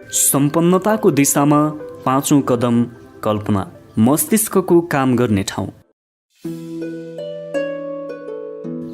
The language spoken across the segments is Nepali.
सम्पन्नताको दिशामा पाँचौं कदम कल्पना, मस्तिष्कको काम गर्ने ठाउँ।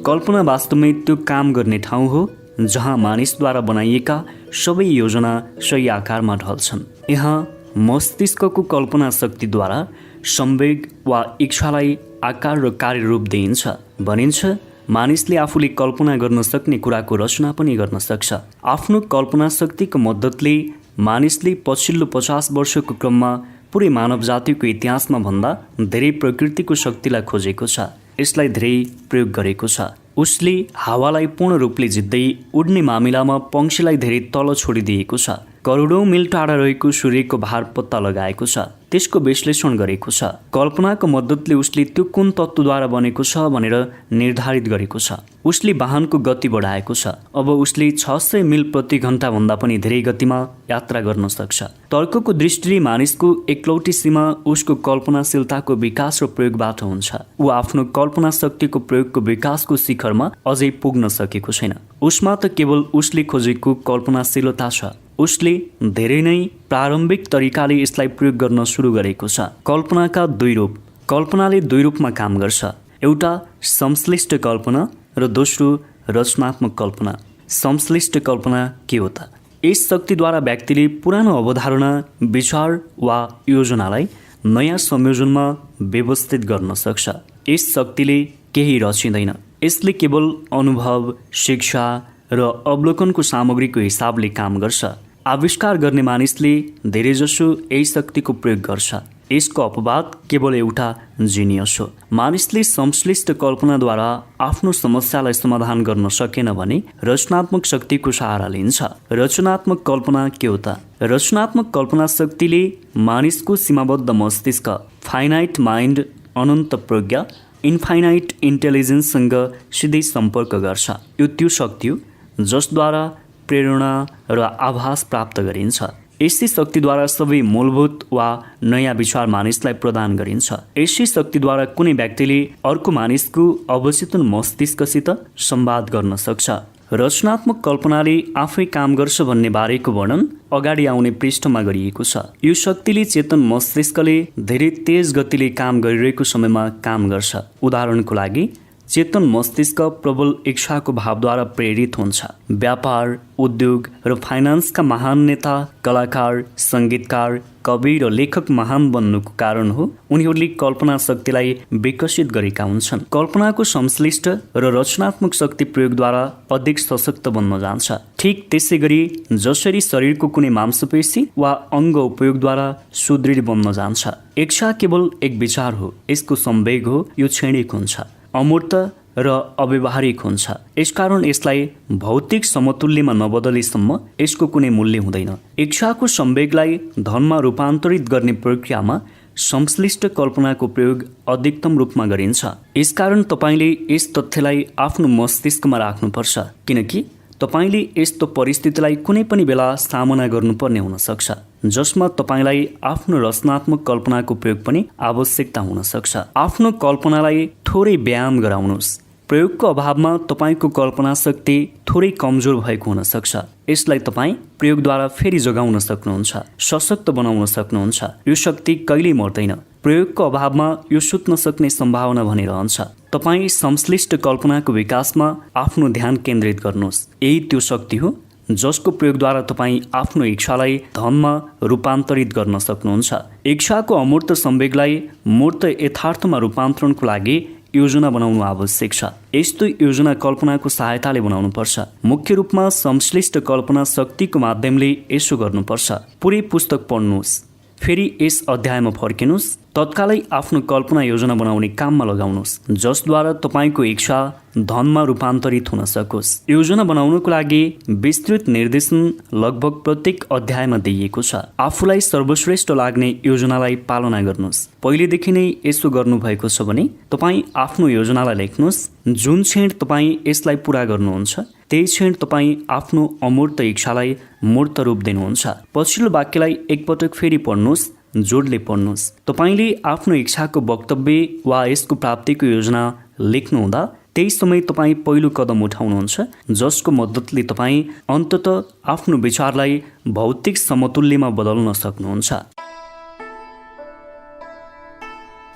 कल्पना वास्तवमै त्यो काम गर्ने ठाउँ हो जहाँ मानिसद्वारा बनाइएका सबै योजना सही आकारमा ढल्छन्। यहाँ मस्तिष्कको कल्पना शक्तिद्वारा संवेग वा इच्छालाई आकार र कार्यरूप दिइन्छ। भनिन्छ मानिसले आफूले कल्पना गर्न सक्ने कुराको रचना पनि गर्न सक्छ। आफ्नो कल्पना शक्तिको मद्दतले मानिसले पछिल्लो 50 वर्षको क्रममा पुरै मानव जातिको इतिहासमा भन्दा धेरै प्रकृतिको शक्तिलाई खोजेको छ, यसलाई धेरै प्रयोग गरेको छ। उसले हावालाई पूर्ण रूपले जित्दै उड्ने मामिलामा पंक्षीलाई धेरै तल छोडिदिएको छ। करोडौं मिल टाढा रहेको सूर्यको भार पत्ता लगाएको छ, त्यसको विश्लेषण गरेको छ। कल्पनाको मद्दतले उसले त्यो कुन तत्त्वद्वारा बनेको छ भनेर निर्धारित गरेको छ। उसले वाहनको गति बढाएको छ। अब उसले 600 मिल प्रति घण्टा भन्दा पनि धेरै गतिमा यात्रा गर्न सक्छ। तर्कको दृष्टिले मानिसको एकलौटी सीमा उसको कल्पनाशीलताको विकास र प्रयोगबाट हुन्छ। ऊ आफ्नो कल्पना शक्तिको प्रयोगको विकासको शिखरमा अझै पुग्न सकेको छैन। उसमा त केवल उसले खोजेको कल्पनाशीलता छ। उसले धेरै नै प्रारम्भिक तरिकाले यसलाई प्रयोग गर्न सुरु गरेको छ। कल्पनाका दुई रूप। कल्पनाले दुई रूपमा काम गर्छ, एउटा संश्लिष्ट कल्पना र दोस्रो रचनात्मक कल्पना। संश्लिष्ट कल्पना के हो त? यस शक्तिद्वारा व्यक्तिले पुरानो अवधारणा, विचार वा योजनालाई नयाँ संयोजनमा व्यवस्थित गर्न सक्छ। यस शक्तिले केही रचिँदैन, यसले केवल अनुभव, शिक्षा र अवलोकनको सामग्रीको हिसाबले काम गर्छ। आविष्कार गर्ने मानिसले धेरैजसो यही शक्तिको प्रयोग गर्छ। यसको अपवाद केवल एउटा जिनियस हो। मानिसले संश्लिष्ट कल्पनाद्वारा आफ्नो समस्यालाई समाधान गर्न सकेन भने रचनात्मक शक्तिको सहारा लिन्छ। रचनात्मक कल्पना के हो त? रचनात्मक कल्पना शक्तिले मानिसको सीमाबद्ध मस्तिष्क, फाइनाइट माइन्ड, अनन्त प्रज्ञा, इन्फाइनाइट इन्टेलिजेन्ससँग सिधै सम्पर्क गर्छ। यो त्यो शक्ति हो जसद्वारा प्रेरणा र आभास प्राप्त गरिन्छ। यसै शक्तिद्वारा सबै मूलभूत वा नयाँ विचार मानिसलाई प्रदान गरिन्छ। यसै शक्तिद्वारा कुनै व्यक्तिले अर्को मानिसको अवचेतन मस्तिष्कसित संवाद गर्न सक्छ। रचनात्मक कल्पनाले आफै काम गर्छ भन्ने बारेको वर्णन अगाडि आउने पृष्ठमा गरिएको छ। यो शक्तिले चेतन मस्तिष्कले धेरै तेज गतिले काम गरिरहेको समयमा काम गर्छ। उदाहरणको लागि चेतन मस्तिष्क प्रबल इच्छाको भावद्वारा प्रेरित हुन्छ। व्यापार, उद्योग र फाइनान्सका महान नेता, कलाकार, सङ्गीतकार, कवि र लेखक महान बन्नुको कारण हो उनीहरूले कल्पना शक्तिलाई विकसित गरेका हुन्छन्। कल्पनाको संश्लिष्ट र रचनात्मक शक्ति प्रयोगद्वारा अधिक सशक्त बन्न जान्छ। ठीक त्यसै गरी जसरी शरीरको कुनै मांसपेशी वा अङ्ग उपयोगद्वारा सुदृढ बन्न जान्छ। इच्छा केवल एक विचार हो, यसको संवेग हो, यो क्षणिक हुन्छ, अमूर्त र अव्यवहारिक हुन्छ। यसकारण यसलाई भौतिक समतुल्यमा नबदलेसम्म यसको कुनै मूल्य हुँदैन। इच्छाको संवेगलाई धनमा रूपान्तरित गर्ने प्रक्रियामा संश्लिष्ट कल्पनाको प्रयोग अधिकतम रूपमा गरिन्छ। यसकारण तपाईँले यस तथ्यलाई आफ्नो मस्तिष्कमा राख्नुपर्छ, किनकि तपाईँले यस्तो परिस्थितिलाई कुनै पनि बेला सामना गर्नुपर्ने हुन सक्छ जसमा तपाईँलाई आफ्नो रचनात्मक कल्पनाको प्रयोग पनि आवश्यकता हुन सक्छ। आफ्नो कल्पनालाई थोरै व्यायाम गराउनुहोस्। प्रयोगको अभावमा तपाईँको कल्पना शक्ति थोरै कमजोर भएको हुन सक्छ। यसलाई तपाईँ प्रयोगद्वारा फेरि जगाउन सक्नुहुन्छ, सशक्त बनाउन सक्नुहुन्छ। यो शक्ति कहिल्यै मर्दैन। प्रयोगको अभावमा यो सुत्न सक्ने सम्भावना भने रहन्छ। तपाईँ संश्लिष्ट कल्पनाको विकासमा आफ्नो ध्यान केन्द्रित गर्नुहोस्। यही त्यो शक्ति हो जसको प्रयोगद्वारा तपाईँ आफ्नो इच्छालाई धनमा रूपान्तरित गर्न सक्नुहुन्छ। इच्छाको अमूर्त संवेगलाई मूर्त यथार्थमा रूपान्तरणको लागि योजना बनाउनु आवश्यक छ। यस्तो योजना कल्पनाको सहायताले बनाउनुपर्छ। मुख्य रूपमा संश्लिष्ट कल्पना शक्तिको माध्यमले यसो गर्नुपर्छ। पुरै पुस्तक पढ्नुहोस्, फेरि यस अध्यायमा फर्किनुहोस्, तत्कालै आफ्नो कल्पना योजना बनाउने काममा लगाउनुहोस् जसद्वारा तपाईँको इच्छा धनमा रूपान्तरित हुन सकोस्। योजना बनाउनको लागि विस्तृत निर्देशन लगभग प्रत्येक अध्यायमा दिइएको छ। आफूलाई सर्वश्रेष्ठ लाग्ने योजनालाई पालना गर्नुहोस्। पहिलेदेखि नै यसो गर्नुभएको छ भने तपाईँ आफ्नो योजनालाई लेख्नुहोस्। जुन क्षण तपाईँ यसलाई पुरा गर्नुहुन्छ त्यही क्षण तपाईँ आफ्नो अमूर्त इच्छालाई मूर्त रूप दिनुहुन्छ। पछिल्लो वाक्यलाई एकपटक फेरि पढ्नुहोस्, जोडले पढ्नुहोस्। तपाईँले आफ्नो इच्छाको वक्तव्य वा यसको प्राप्तिको योजना लेख्नुहुँदा त्यही समय तपाईँ पहिलो कदम उठाउनुहुन्छ जसको मद्दतले तपाईँ अन्ततः आफ्नो विचारलाई भौतिक समतुल्यमा बदल्न सक्नुहुन्छ।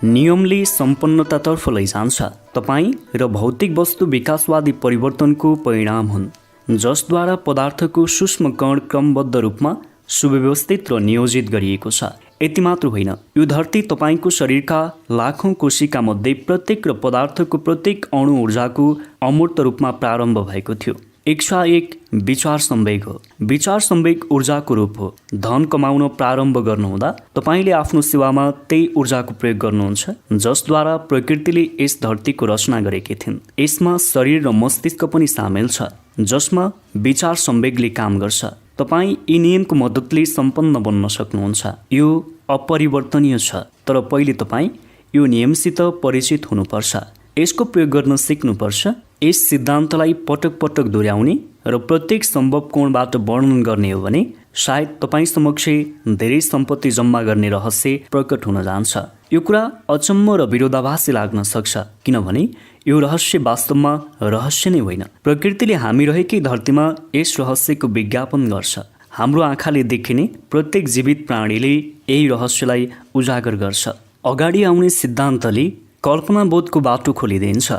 नियमले सम्पन्नतातर्फ लैजान्छ। तपाईँ र भौतिक वस्तु विकासवादी परिवर्तनको परिणाम हुन् जसद्वारा पदार्थको सूक्ष्म कण क्रमबद्ध रूपमा सुव्यवस्थित र नियोजित गरिएको छ। यति मात्र होइन, यो धरती तपाईँको शरीरका लाखौं कोशिका मध्ये प्रत्येक र पदार्थको प्रत्येक अणु ऊर्जाको अमूर्त रूपमा प्रारम्भ भएको थियो। एक विचार संवेग हो। विचार संवेग ऊर्जाको रूप हो। धन कमाउन प्रारम्भ गर्नुहुँदा तपाईँले आफ्नो सेवामा त्यही ऊर्जाको प्रयोग गर्नुहुन्छ जसद्वारा प्रकृतिले यस धरतीको रचना गरेकी थिइन्। यसमा शरीर र मस्तिष्क पनि सामेल छ जसमा विचार संवेगले काम गर्छ। तपाईँ यी नियमको मद्दतले सम्पन्न बन्न सक्नुहुन्छ। यो अपरिवर्तनीय छ, तर पहिले तपाईँ यो नियमसित परिचित हुनुपर्छ। यसको प्रयोग गर्न सिक्नुपर्छ। यस सिद्धान्तलाई पटक पटक दोहोऱ्याउने र प्रत्येक सम्भव कोणबाट वर्णन गर्ने हो भने सायद तपाईँ समक्ष धेरै सम्पत्ति जम्मा गर्ने रहस्य प्रकट हुन जान्छ। यो कुरा अचम्म र विरोधाभासी लाग्न सक्छ, किनभने यो रहस्य वास्तवमा रहस्य नै होइन। प्रकृतिले हामी रहेकै धरतीमा यस रहस्यको विज्ञापन गर्छ। हाम्रो आँखाले देखिने प्रत्येक जीवित प्राणीले यही रहस्यलाई उजागर गर्छ। अगाडि आउने सिद्धान्तले कल्पनाबोधको बाटो खोलिदिन्छ।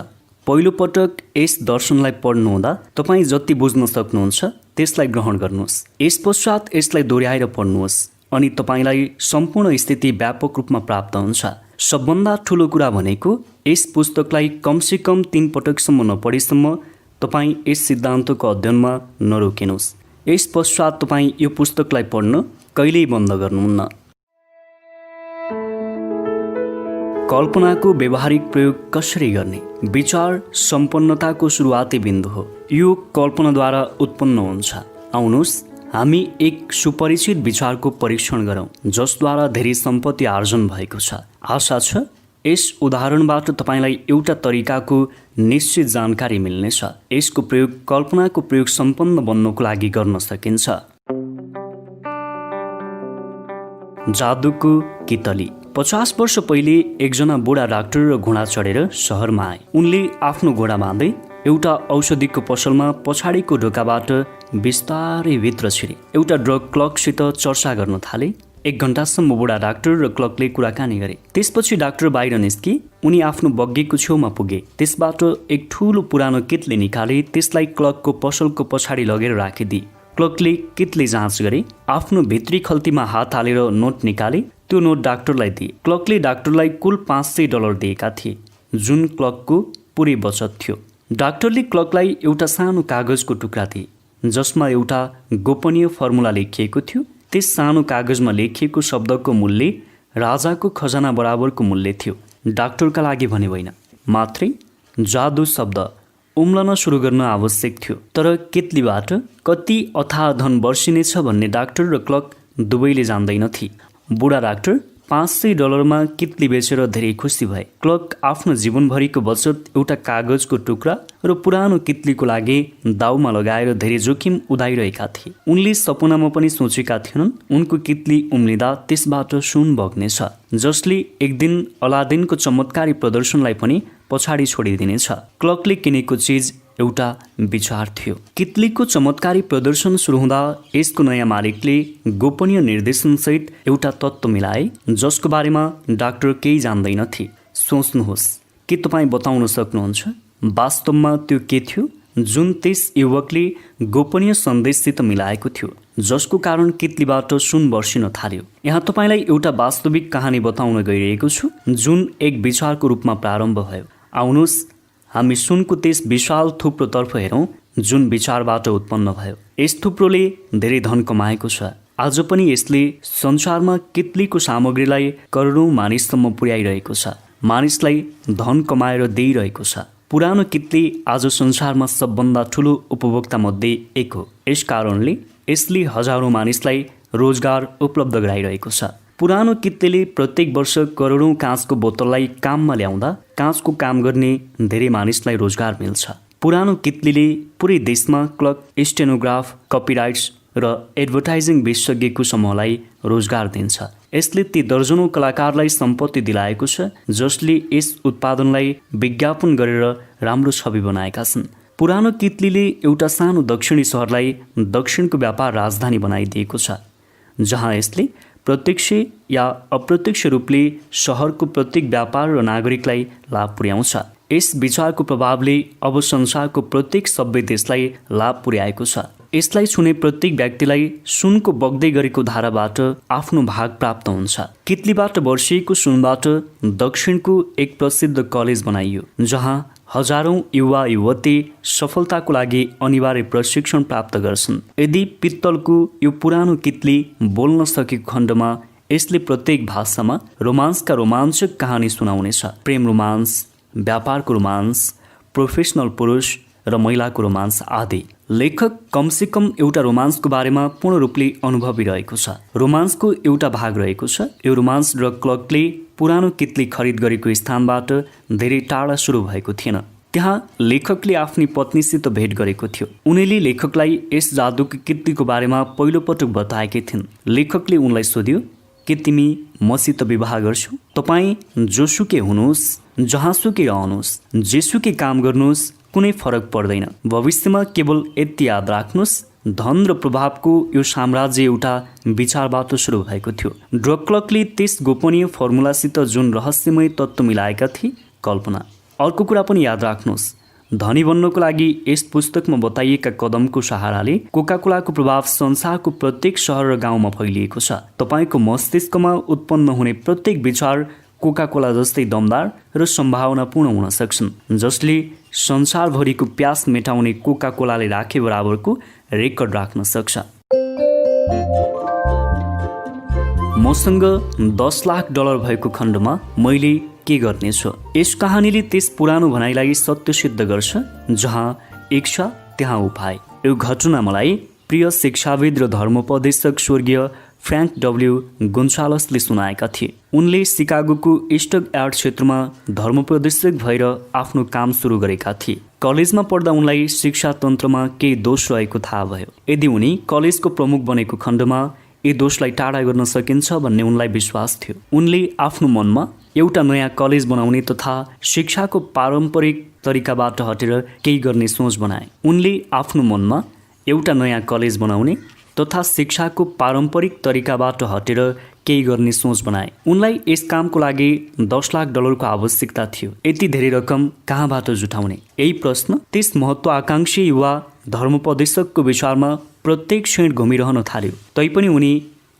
पहिलो पटक यस दर्शनलाई पढ्नुहुँदा तपाईँ जति बुझ्न सक्नुहुन्छ त्यसलाई ग्रहण गर्नुहोस्। यस पश्चात यसलाई दोहोऱ्याएर पढ्नुहोस् अनि तपाईँलाई सम्पूर्ण स्थिति व्यापक रूपमा प्राप्त हुन्छ। सबभन्दा ठुलो कुरा भनेको यस पुस्तकलाई कमसेकम 3 पटकसम्म नपढेसम्म तपाईँ यस सिद्धान्तको अध्ययनमा नरोकिनुहोस्। यस पश्चात तपाईँ यो पुस्तकलाई पढ्न कहिल्यै बन्द गर्नुहुन्न। कल्पनाको व्यावहारिक प्रयोग कसरी गर्ने? विचार सम्पन्नताको सुरुवाती बिन्दु हो। यो कल्पनाद्वारा उत्पन्न हुन्छ। आउनुहोस् हामी एक सुपरिचित विचारको परीक्षण गरौँ जसद्वारा धेरै सम्पत्ति आर्जन भएको छ। आशा छ यस उदाहरणबाट तपाईँलाई एउटा तरिकाको निश्चित जानकारी मिल्नेछ। यसको प्रयोग कल्पनाको प्रयोग सम्पन्न बन्नको लागि गर्न सकिन्छ। जादुको कितली। 50 वर्ष पहिले एकजना बुढा डाक्टर र घोडा चढेर सहरमा आए। उनले आफ्नो घोडा बाँधे एउटा औषधिको पसलमा पछाडिको ढोकाबाट बिस्तारै भित्र छिरे। एउटा ड्रग क्लर्कसित चर्चा गर्न थाले। 1 घण्टासम्म बुढा डाक्टर र क्लर्कले कुराकानी गरे। त्यसपछि डाक्टर बाहिर निस्के। उनी आफ्नो बग्गीको छेउमा पुगे। त्यसबाट एक ठूलो पुरानो कितली निकाले। त्यसलाई क्लर्कको पसलको पछाडि लगेर राखिदिए। क्लर्कले कितली जाँच गरे। आफ्नो भित्री खल्तीमा हात हालेर नोट निकाले। त्यो नोट डाक्टरलाई दिए। क्लर्कले डाक्टरलाई कुल $500 दिएका थिए, जुन क्लर्कको पुरै बचत थियो। डाक्टरले क्लर्कलाई एउटा सानो कागजको टुक्रा दिए जसमा एउटा गोपनीय फर्मुला लेखिएको थियो। त्यस सानो कागजमा लेखिएको शब्दको मूल्य राजाको खजाना बराबरको मूल्य थियो। डाक्टरका लागि भने होइन, मात्रै जादु शब्द उम्लन सुरु गर्न आवश्यक थियो। तर कितलीबाट कति अथाह धन वर्षिनेछ भन्ने डाक्टर र क्लर्क दुवैले जान्दैनथे। बुढा डाक्टर $500 कितली बेचेर धेरै खुसी भए। क्लर्क आफ्नो जीवनभरिको बचत एउटा कागजको टुक्रा र पुरानो कितलीको लागि दाउमा लगाएर धेरै जोखिम उठाइरहेका थिए। उनले सपनामा पनि सोचेका थिएनन् उनको कितली उम्लिँदा त्यसबाट सुन बग्नेछ, जसले एक दिन अलादिनको चमत्कारी प्रदर्शनलाई पनि पछाडि छोडिदिनेछ। क्लर्कले किनेको चिज एउटा विचार थियो। कितलीको चमत्कारी प्रदर्शन सुरु हुँदा यसको नयाँ मालिकले गोपनीय निर्देशनसहित एउटा तत्त्व मिलाए जसको बारेमा डाक्टर केही जान्दैनथे। सोच्नुहोस्, के तपाईँ बताउन सक्नुहुन्छ वास्तवमा त्यो के थियो जुन त्यस युवकले गोपनीय सन्देशसित मिलाएको थियो जसको कारण कितलीबाट सुन वर्षिन थाल्यो? यहाँ तपाईँलाई एउटा वास्तविक कहानी बताउन गइरहेको छु जुन एक विचारको रूपमा प्रारम्भ भयो। आउनुहोस् हामी सुनको त्यस विशाल थुप्रोतर्फ हेरौँ जुन विचारबाट उत्पन्न भयो। यस थुप्रोले धेरै धन कमाएको छ। आज पनि यसले संसारमा कितलीको सामग्रीलाई करोडौँ मानिससम्म पुर्याइरहेको छ। मानिसलाई धन कमाएर दिइरहेको छ। पुरानो कितली आज संसारमा सबभन्दा ठुलो उपभोक्ता मध्ये एक हो। यस कारणले यसले हजारौँ मानिसलाई रोजगार उपलब्ध गराइरहेको छ। पुरानो कितलीले प्रत्येक वर्ष करोडौँ काँचको बोतललाई काममा ल्याउँदा काँचको काम गर्ने धेरै मानिसलाई रोजगार मिल्छ। पुरानो कितलीले पुरै देशमा क्लर्क, स्टेनोग्राफ, कपिराइट्स र एडभर्टाइजिङ विशेषज्ञको समूहलाई रोजगार दिन्छ। यसले ती दर्जनौं कलाकारलाई सम्पत्ति दिलाएको छ जसले यस उत्पादनलाई विज्ञापन गरेर राम्रो छवि बनाएका छन्। पुरानो कित्लीले एउटा सानो दक्षिणी सहरलाई दक्षिणको व्यापार राजधानी बनाइदिएको छ, जहाँ यसले प्रत्यक्ष या अप्रत्यक्ष रूपले सहरको प्रत्येक व्यापार र नागरिकलाई लाभ पुर्याउँछ। यस विचारको प्रभावले अब संसारको प्रत्येक सभ्य देशलाई लाभ पुर्याएको छ। यसलाई छुने प्रत्येक व्यक्तिलाई सुनको बग्दै गरेको धाराबाट आफ्नो भाग प्राप्त हुन्छ। कित्लीबाट वर्षिएको सुनबाट दक्षिणको एक प्रसिद्ध कलेज बनाइयो, जहाँ हजारौं युवा युवती सफलताको लागि अनिवार्य प्रशिक्षण प्राप्त गर्छन्। यदि पित्तलको यो पुरानो कित्ली बोल्न सकेको खण्डमा यसले प्रत्येक भाषामा रोमान्सका रोमाञ्चक कहानी सुनाउनेछ। प्रेम रोमान्स, व्यापारको रोमान्स, प्रोफेसनल पुरुष र महिलाको रोमान्स आदि। लेखक कमसे कम एउटा रोमान्सको बारेमा पूर्ण रूपले अनुभवी रहेको छ। रोमान्सको एउटा भाग रहेको छ। यो रोमान्स ड्रग क्लर्कले पुरानो कित्ली खरिद गरेको स्थानबाट धेरै टाढा सुरु भएको थिएन। त्यहाँ लेखकले आफ्नी पत्नीसित भेट गरेको थियो। उनले लेखकलाई यस जादुको कित्लीको बारेमा पहिलोपटक बताएकी थिइन्। लेखकले उनलाई सोध्यो, के तिमी मसित विवाह गर्छौ? तपाईँ जोसुकै हुनुहोस्, जहाँसुकै रहनुहोस्, जेसुकै काम गर्नुहोस्, कुनै फरक पर्दैन। भविष्यमा केवल यति याद राख्नुहोस्, धन र प्रभावको यो साम्राज्य एउटा विचारबाट सुरु भएको थियो। ड्रग क्लर्कले त्यस गोपनीय फर्मुलासित जुन रहस्यमय तत्त्व मिलाएका थिए, कल्पना। अर्को कुरा पनि याद राख्नुहोस्, धनी बन्नको लागि यस पुस्तकमा बताइएका कदमको सहाराले कोकाकोलाको प्रभाव संसारको प्रत्येक सहर र गाउँमा फैलिएको छ। तपाईँको मस्तिष्कमा उत्पन्न हुने प्रत्येक विचार कोकाकोला जस्तै दमदार र सम्भावनापूर्ण हुन सक्छन्, जसले संसारभरिको प्यास मेटाउने कोकाकोलाले राखे बराबरको रेकर्ड राख्न सक्छ। मसँग 10 लाख डलर भएको खण्डमा मैले के गर्नेछु? यस कहानीले त्यस पुरानो भनाइलाई सत्य सिद्ध गर्छ, जहाँ इच्छा त्यहाँ उपाय। यो घटना मलाई प्रिय शिक्षाविद र धर्मोपदेशक स्वर्गीय फ्र्याङ्क डब्ल्यू गोन्सालसले सुनाएका थिए। उनले सिकागोको इस्टक यार्ड क्षेत्रमा धर्मोपदेशक भएर आफ्नो काम सुरु गरेका थिए। कलेजमा पढ्दा उनलाई शिक्षा तन्त्रमा केही दोष रहेको थाहा भयो। यदि उनी कलेजको प्रमुख बनेको खण्डमा यी दोषलाई टाढा गर्न सकिन्छ भन्ने उनलाई विश्वास थियो। उनले आफ्नो मनमा एउटा नयाँ कलेज बनाउने तथा शिक्षाको पारम्परिक तरिकाबाट हटेर केही गर्ने सोच बनाए। उनले आफ्नो मनमा एउटा नयाँ कलेज बनाउने तथा शिक्षाको पारम्परिक तरिकाबाट हटेर केही गर्ने सोच बनाए। उनलाई यस कामको लागि 10 लाख डलरको आवश्यकता थियो। यति धेरै रकम कहाँबाट जुटाउने? यही प्रश्न त्यस महत्त्वाकांक्षी युवा धर्मोपदेशकको विचारमा प्रत्येक क्षण घुमिरहन थाल्यो। तैपनि उनी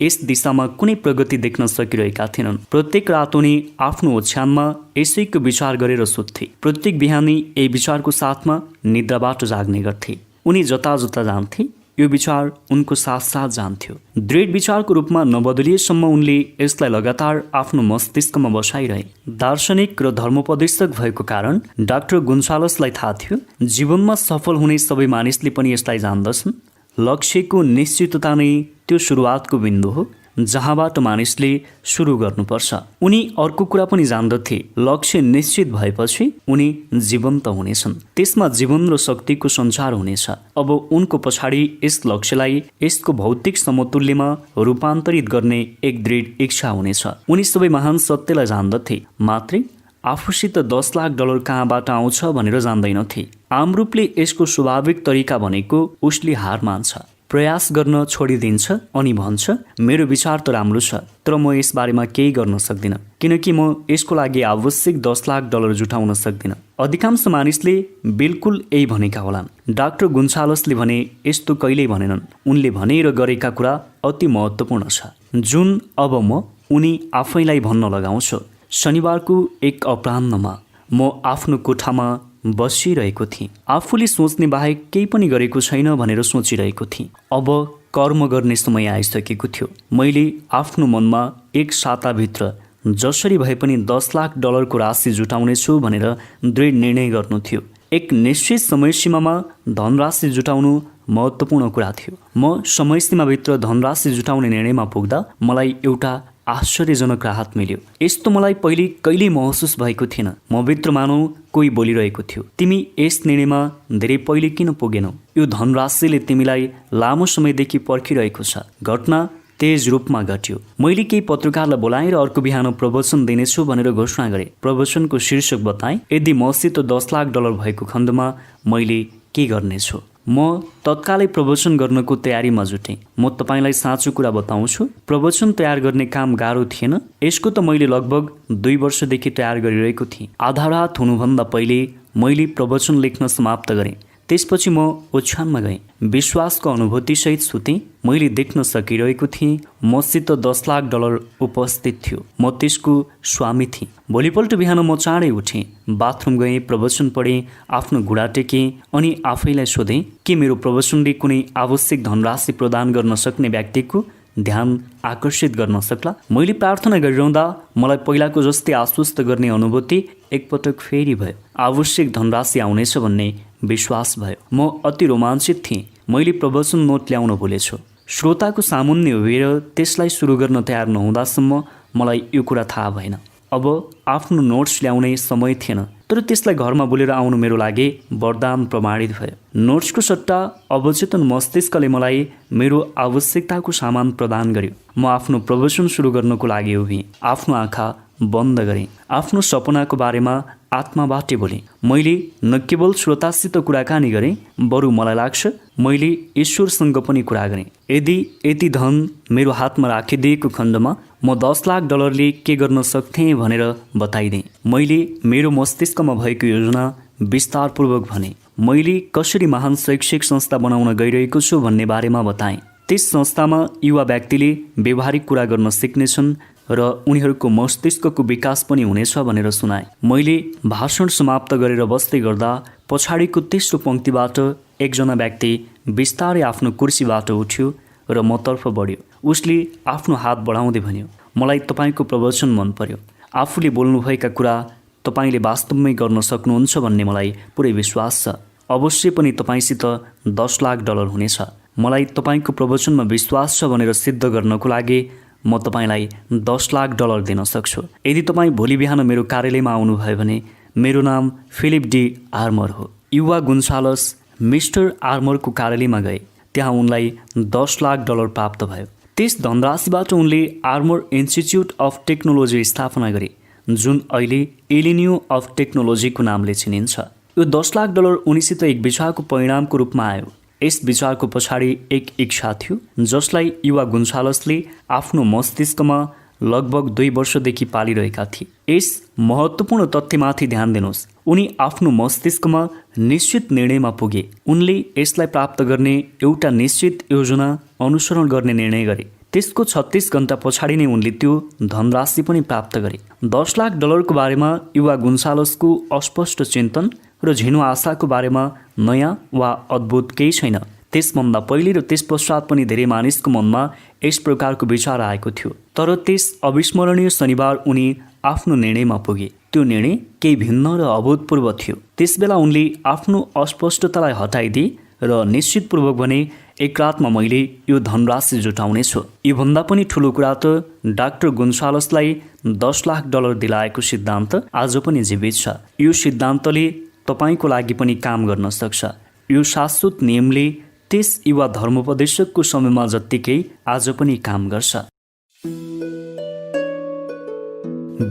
यस दिशामा कुनै प्रगति देख्न सकिरहेका थिएनन्। प्रत्येक रात उनी आफ्नो ओछ्यानमा यसैको विचार गरेर सुत्थे। प्रत्येक बिहानी यही विचारको साथमा निद्राबाट जाग्ने गर्थे। उनी जता जता जान्थे, यो विचार उनको साथ साथ जान्थ्यो। दृढ विचारको रूपमा नबदलिएसम्म उनले यसलाई लगातार आफ्नो मस्तिष्कमा बसाइरहे। दार्शनिक र धर्मोपदेशक भएको कारण डाक्टर गोन्सालसलाई थाहा थियो, जीवनमा सफल हुने सबै मानिसले पनि यसलाई जान्दछन्। लक्ष्यको निश्चितता नै त्यो सुरुवातको बिन्दु हो जहाँबाट मानिसले सुरु गर्नुपर्छ। उनी अर्को कुरा पनि जान्दथे, लक्ष्य निश्चित भएपछि उनी जीवन्त हुनेछन्। त्यसमा जीवन र शक्तिको सञ्चार हुनेछ। अब उनको पछाडि यस लक्ष्यलाई यसको भौतिक समतुल्यमा रूपान्तरित गर्ने एक दृढ इच्छा हुनेछ। उनी सबै महान सत्यलाई जान्दथे, मात्रै आफूसित 10 लाख डलर कहाँबाट आउँछ भनेर जान्दैनथे। आम रूपले यसको स्वाभाविक तरिका भनेको उसले हार मान्छ, प्रयास गर्न छोडिदिन्छ अनि भन्छ, मेरो विचार त राम्रो छ, तर म यस बारेमा केही गर्न सक्दिनँ, किनकि म यसको लागि आवश्यक 10 लाख डलर जुटाउन सक्दिनँ। अधिकांश मानिसले बिल्कुल यही भनेका होलान्। डाक्टर गोन्सालसले भने यस्तो कहिल्यै भनेनन्। उनले भने र गरेका कुरा अति महत्त्वपूर्ण छ, जुन अब म उनी आफैलाई भन्न लगाउँछु। शनिबारको एक अपराह्नमा म आफ्नो कोठामा बसिरहेको थिएँ। आफूले सोच्ने बाहेक केही पनि गरेको छैन भनेर सोचिरहेको थिएँ। अब कर्म गर्ने समय आइसकेको थियो। मैले आफ्नो मनमा एक साताभित्र जसरी भए पनि 10 लाख डलरको राशि जुटाउनेछु भनेर दृढ निर्णय गर्नु थियो। एक निश्चित समयसीमामा धनराशि जुटाउनु महत्त्वपूर्ण कुरा थियो। म समयसीमाभित्र धनराशि जुटाउने निर्णयमा पुग्दा मलाई एउटा आश्चर्यजनक राहत मिल्यो। यस्तो मलाई पहिले कहिल्यै महसुस भएको थिएन। म भित्र मानौ कोही बोलिरहेको थियो, तिमी यस निर्णयमा धेरै पहिले किन पुगेनौ? यो धनराशिले तिमीलाई लामो समयदेखि पर्खिरहेको छ। घटना तेज रूपमा घट्यो। मैले केही पत्रकारलाई बोलाएँ र अर्को बिहान प्रवचन दिनेछु भनेर घोषणा गरेँ। प्रवचनको शीर्षक बताएँ, यदि मसित $10 लाख भएको खण्डमा मैले के गर्नेछु। म तत्कालै प्रवचन गर्नको तयारीमा जुटेँ। म तपाईँलाई साँचो कुरा बताउँछु, प्रवचन तयार गर्ने काम गाह्रो थिएन। यसको त मैले लगभग 2 वर्षदेखि तयार गरिरहेको थिएँ। आधा रात हुनुभन्दा पहिले मैले प्रवचन लेख्न समाप्त गरेँ। त्यसपछि म ओछ्यानमा गएँ। विश्वासको अनुभूतिसहित सुतेँ। मैले देख्न सकिरहेको थिएँ मसित $10 लाख उपस्थित थियो। म त्यसको स्वामी थिएँ। भोलिपल्ट बिहान म चाँडै उठेँ, बाथरुम गएँ, प्रवचन पढेँ, आफ्नो घुँडा टेकेँ अनि आफैलाई सोधेँ कि मेरो प्रवचनले कुनै आवश्यक धनराशि प्रदान गर्न सक्ने व्यक्तिको ध्यान आकर्षित गर्न सक्ला। मैले प्रार्थना गरिरहँदा मलाई पहिलाको जस्तै आश्वस्त गर्ने अनुभूति एकपटक फेरि भयो। आवश्यक धनराशि आउनेछ भन्ने विश्वास भयो। म अति रोमाञ्चित थिएँ। मैले प्रवचन नोट ल्याउन भुलेछु। श्रोताको सामुन्ने उभिएर त्यसलाई सुरु गर्न तयार नहुँदासम्म मलाई यो कुरा थाहा भएन। अब आफ्नो नोट्स ल्याउने समय थिएन, तर त्यसलाई घरमा बोलेर आउनु मेरो लागि वरदान प्रमाणित भयो। नोट्सको सट्टा अवचेतन मस्तिष्कले मलाई मेरो आवश्यकताको सामान प्रदान गर्यो। म आफ्नो प्रवचन सुरु गर्नको लागि उभिएँ, आफ्नो आँखा बन्द गरेँ, आफ्नो सपनाको बारेमा आत्माबाटै बोलेँ। मैले न केवल श्रोतासित कुराकानी गरेँ, बरु मलाई लाग्छ मैले ईश्वरसँग पनि कुरा गरेँ। यदि यति धन मेरो हातमा राखिदिएको खण्डमा म $10 लाख के गर्न सक्थेँ भनेर बताइदिएँ। मैले मेरो मस्तिष्कमा भएको योजना विस्तारपूर्वक भने। मैले कसरी महान शैक्षिक संस्था बनाउन गइरहेको छु भन्ने बारेमा बताएँ। त्यस संस्थामा युवा व्यक्तिले व्यवहारिक कुरा गर्न सिक्नेछन् र उनीहरूको मस्तिष्कको विकास पनि हुनेछ भनेर सुनाए। मैले भाषण समाप्त गरेर बस्दै गर्दा पछाडिको तेस्रो पंक्तिबाट एकजना व्यक्ति बिस्तारै आफ्नो कुर्सीबाट उठ्यो र मतर्फ बढ्यो। उसले आफ्नो हात बढाउँदै भन्यो, मलाई तपाईँको प्रवचन मन पर्यो। आफूले बोल्नुभएका कुरा तपाईँले वास्तवमै गर्न सक्नुहुन्छ भन्ने मलाई पुरै विश्वास छ। अवश्य पनि तपाईँसित $10 लाख हुनेछ। मलाई तपाईँको प्रवचनमा विश्वास छ भनेर सिद्ध गर्नको लागि म तपाईँलाई $10 लाख दिन सक्छु। यदि तपाईँ भोलि बिहान मेरो कार्यालयमा आउनुभयो भने मेरो नाम फिलिप डी आर्मर हो। युवा गुन्सालस मिस्टर आर्मरको कार्यालयमा गए। त्यहाँ उनलाई $10 लाख प्राप्त भयो। त्यस धनराशिबाट उनले आर्मर इन्स्टिच्युट अफ टेक्नोलोजी स्थापना गरे, जुन अहिले इलिनियो अफ टेक्नोलोजीको नामले चिनिन्छ। यो $10 लाख उनीसित एक विचारको परिणामको रूपमा आयो। यस विचारको पछाडि एक इच्छा थियो जसलाई युवा गुन्सालसले आफ्नो मस्तिष्कमा लगभग 2 वर्षदेखि पालिरहेका थिए। यस महत्त्वपूर्ण तथ्यमाथि ध्यान दिनुहोस्। उनी आफ्नो मस्तिष्कमा निश्चित निर्णयमा पुगे। उनले यसलाई प्राप्त गर्ने एउटा निश्चित योजना अनुसरण गर्ने निर्णय गरे। त्यसको 36 घण्टा पछाडि नै उनले त्यो धनराशि पनि प्राप्त गरे। $10 लाख को बारेमा युवा गुन्सालसको अस्पष्ट चिन्तन र झिनो आशाको बारेमा नयाँ वा अद्भुत केही छैन। त्यसभन्दा पहिले र त्यस पश्चात पनि धेरै मानिसको मनमा यस प्रकारको विचार आएको थियो। तर त्यस अविस्मरणीय शनिबार उनी आफ्नो निर्णयमा पुगे। त्यो निर्णय केही भिन्न र अभूतपूर्व थियो। त्यसबेला उनले आफ्नो अस्पष्टतालाई हटाइदिए र निश्चितपूर्वक भने एक रातमा मैले यो धनराशि जुटाउनेछु। योभन्दा पनि ठुलो कुरा त डाक्टर गुन्सालसलाई $10 लाख दिलाएको सिद्धान्त आज पनि जीवित छ। यो सिद्धान्तले तपाईँको लागि पनि काम गर्न सक्छ। यो शाश्वत नियमले त्यस युवा धर्मोपदेशकको समयमा जत्तिकै आज पनि काम गर्छ।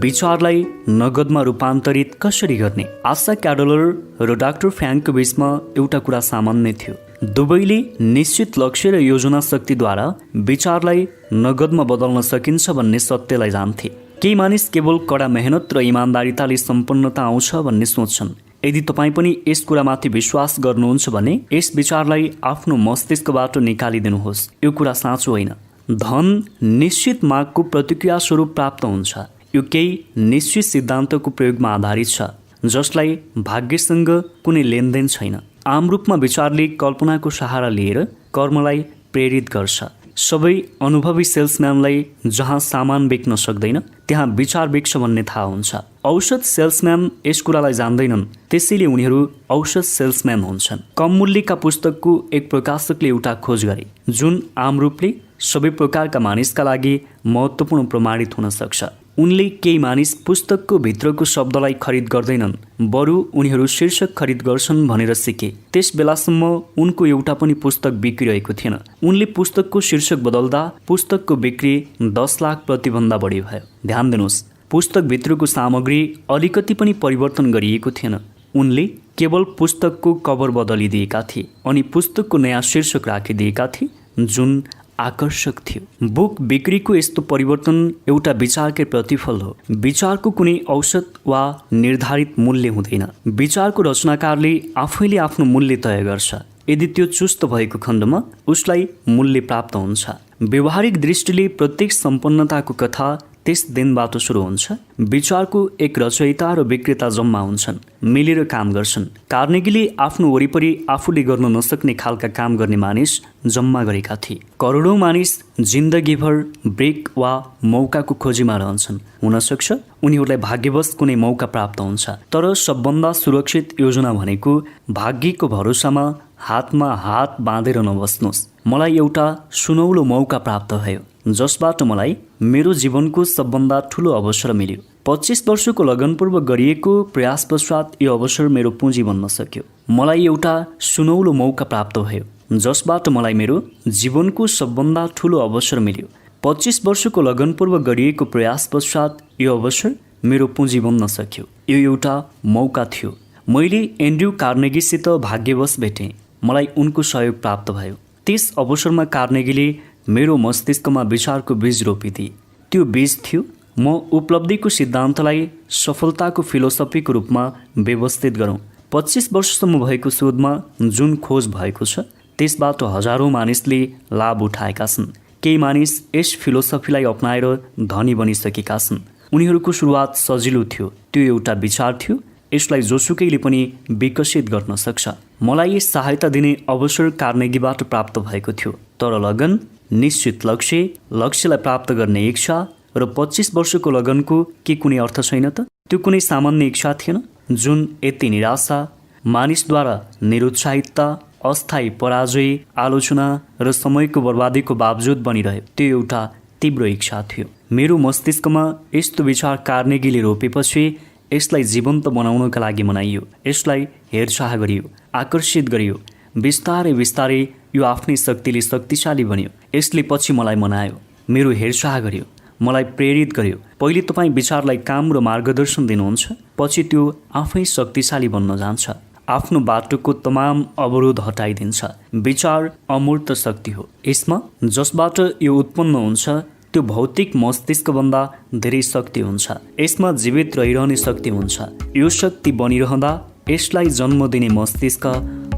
विचारलाई नगदमा रूपान्तरित कसरी गर्ने? आशा क्याडलर र डाक्टर फ्याङ्कको बीचमा एउटा कुरा सामान्य थियो। दुवैले निश्चित लक्ष्य र योजना शक्तिद्वारा विचारलाई नगदमा बदल्न सकिन्छ भन्ने सत्यलाई जान्थे। केही मानिस केवल कडा मेहनत र इमान्दारिताले सम्पन्नता आउँछ भन्ने सोच्छन्। यदि तपाईँ पनि यस कुरामाथि विश्वास गर्नुहुन्छ भने यस विचारलाई आफ्नो मस्तिष्कबाट निकालिदिनुहोस्। यो कुरा साँचो होइन। धन निश्चित मागको प्रतिक्रिया स्वरूप प्राप्त हुन्छ। यो केही निश्चित सिद्धान्तको प्रयोगमा आधारित छ जसलाई भाग्यसँग कुनै लेनदेन छैन। आम रूपमा विचारले कल्पनाको सहारा लिएर कर्मलाई प्रेरित गर्छ। सबै अनुभवी सेल्सम्यानलाई जहाँ सामान बेच्न सक्दैन त्यहाँ विचार बेच्छ भन्ने थाहा हुन्छ। औषध सेल्सम्यान यस कुरालाई जान्दैनन्, त्यसैले उनीहरू औषध सेल्सम्यान हुन्छन्। कम मूल्यका पुस्तकको एक प्रकाशकले एउटा खोज गरे जुन आम रूपले सबै प्रकारका मानिसका लागि महत्त्वपूर्ण प्रमाणित हुन सक्छ। उनले केही मानिस पुस्तकको भित्रको शब्दलाई खरिद गर्दैनन्, बरु उनीहरू शीर्षक खरिद गर्छन् भनेर सिके। त्यस बेलासम्म उनको एउटा पनि पुस्तक बिक्रिरहेको थिएन। उनले पुस्तकको शीर्षक बदल्दा पुस्तकको बिक्री 10 लाख प्रतिभन्दा बढी भयो। ध्यान दिनुहोस्, पुस्तकभित्रको सामग्री अलिकति पनि परिवर्तन गरिएको थिएन। उनले केवल पुस्तकको कभर बदलिदिएका थिए अनि पुस्तकको नयाँ शीर्षक राखिदिएका थिए जुन आकर्षक थियो। बुक बिक्रीको यस्तो परिवर्तन एउटा विचारकै प्रतिफल हो। विचारको कुनै औसत वा निर्धारित मूल्य हुँदैन। विचारको रचनाकारले आफैले आफ्नो मूल्य तय गर्छ। यदि त्यो चुस्त भएको खण्डमा उसलाई मूल्य प्राप्त हुन्छ। व्यवहारिक दृष्टिले प्रत्येक सम्पन्नताको कथा त्यस दिनबाट सुरु हुन्छ। विचारको एक रचयिता र विक्रेता जम्मा हुन्छन्, मिलेर काम गर्छन्। कार्नेगीले आफ्नो वरिपरि आफूले गर्न नसक्ने खालका काम गर्ने मानिस जम्मा गरेका थिए। करोडौँ मानिस जिन्दगीभर ब्रेक वा मौकाको खोजीमा रहन्छन्। हुनसक्छ उनीहरूलाई भाग्यवश कुनै मौका प्राप्त हुन्छ, तर सबभन्दा सुरक्षित योजना भनेको भाग्यको भरोसामा हातमा हात बाँधेर नबस्नुहोस्। मलाई एउटा सुनौलो मौका प्राप्त भयो जसबाट मलाई मेरो जीवनको सबभन्दा ठुलो अवसर मिल्यो। 25 वर्षको लगनपूर्वक गरिएको प्रयास पश्चात यो अवसर मेरो पुँजी बन्न सक्यो। मलाई एउटा सुनौलो मौका प्राप्त भयो जसबाट मलाई मेरो जीवनको सबभन्दा ठुलो अवसर मिल्यो। 25 वर्षको लगनपूर्वक गरिएको प्रयास पश्चात यो अवसर मेरो पुँजी बन्न सक्यो। यो एउटा मौका थियो। मैले एन्ड्रयू कार्नेगीसित भाग्यवश भेटेँ। मलाई उनको सहयोग प्राप्त भयो। त्यस अवसरमा कार्नेगीले मेरो मस्तिष्कमा विचारको बीज रोपिदिए। त्यो बीज थियो म उपलब्धिको सिद्धान्तलाई सफलताको फिलोसफीको रूपमा व्यवस्थित गरौँ। 25 वर्षसम्म भएको शोधमा जुन खोज भएको छ त्यसबाट हजारौँ मानिसले लाभ उठाएका छन्। केही मानिस यस फिलोसफीलाई अपनाएर धनी बनिसकेका छन्। उनीहरूको सुरुवात सजिलो थियो। त्यो एउटा विचार थियो, यसलाई जोसुकैले पनि विकसित गर्न सक्छ। मलाई सहायता दिने अवसर कार्नेगीबाट प्राप्त भएको थियो, तर लगन, निश्चित लक्ष्यलाई प्राप्त गर्ने इच्छा र 25 वर्षको लगनको के कुनै अर्थ छैन त? त्यो कुनै सामान्य इच्छा थिएन जुन यति निराशा, मानिसद्वारा निरुत्साहितता, अस्थायी पराजय, आलोचना र समयको बर्बादीको बावजुद बनिरह्यो। त्यो एउटा तीव्र इच्छा थियो। मेरो मस्तिष्कमा यस्तो विचार कार्नेगीले रोपेपछि यसलाई जीवन्त बनाउनका लागि मनाइयो। यसलाई हेरचाह गरियो, आकर्षित गरियो। बिस्तारै बिस्तारै यो आफ्नै शक्तिले शक्तिशाली बन्यो। यसले पछि मलाई मनायो, मेरो हेरचाह गर्यो, मलाई प्रेरित गर्यो। पहिले तपाईँ विचारलाई काम र मार्गदर्शन दिनुहुन्छ, पछि त्यो आफै शक्तिशाली बन्न जान्छ। आफ्नो बाटोको तमाम अवरोध हटाइदिन्छ। विचार अमूर्त शक्ति हो। यसमा जसबाट यो उत्पन्न हुन्छ त्यो भौतिक मस्तिष्कभन्दा धेरै शक्ति हुन्छ। यसमा जीवित रहिरहने शक्ति हुन्छ। यो शक्ति बनिरहँदा यसलाई जन्म दिने मस्तिष्क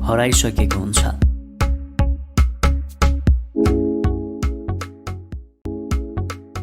हराइसकेको हुन्छ।